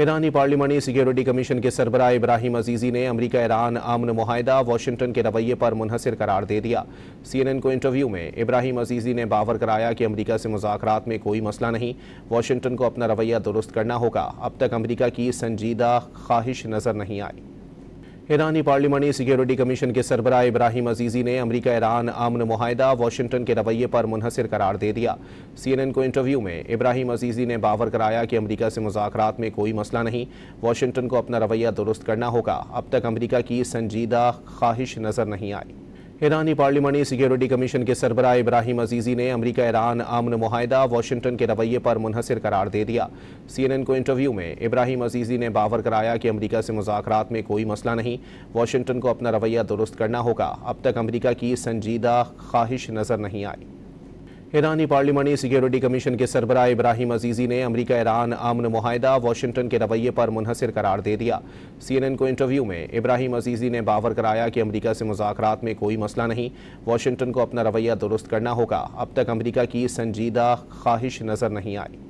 ایرانی پارلیمانی security commission کے سربراہ ابراہیم عزیزی نے امریکہ ایران امن معاہدہ واشنگٹن کے رویے پر منحصر قرار دے دیا۔ سی این این کو انٹرویو میں ابراہیم عزیزی نے باور کرایا کہ امریکہ سے مذاکرات میں کوئی مسئلہ نہیں، واشنگٹن کو اپنا رویہ درست کرنا ہوگا۔ اب تک امریکہ کی سنجیدہ خواہش نظر نہیں آئی۔ ایرانی پارلیمانی سیکیورٹی کمیشن کے سربراہ ابراہیم عزیزی نے امریکہ ایران امن معاہدہ واشنگٹن کے رویے پر منحصر قرار دے دیا۔ سی این این کو انٹرویو میں ابراہیم عزیزی نے باور کرایا کہ امریکہ سے مذاکرات میں کوئی مسئلہ نہیں، واشنگٹن کو اپنا رویہ درست کرنا ہوگا۔ اب تک امریکہ کی سنجیدہ خواہش نظر نہیں آئی۔ ایرانی پارلیمانی سیکیورٹی کمیشن کے سربراہ ابراہیم عزیزی نے امریکہ ایران امن معاہدہ واشنگٹن کے رویے پر منحصر قرار دے دیا۔ سی این این کو انٹرویو میں ابراہیم عزیزی نے باور کرایا کہ امریکہ سے مذاکرات میں کوئی مسئلہ نہیں، واشنگٹن کو اپنا رویہ درست کرنا ہوگا۔ اب تک امریکہ کی سنجیدہ خواہش نظر نہیں آئی۔ ایرانی پارلیمانی سیکیورٹی کمیشن کے سربراہ ابراہیم عزیزی نے امریکہ ایران امن معاہدہ واشنگٹن کے رویے پر منحصر قرار دے دیا۔ سی این این کو انٹرویو میں ابراہیم عزیزی نے باور کرایا کہ امریکہ سے مذاکرات میں کوئی مسئلہ نہیں، واشنگٹن کو اپنا رویہ درست کرنا ہوگا۔ اب تک امریکہ کی سنجیدہ خواہش نظر نہیں آئی۔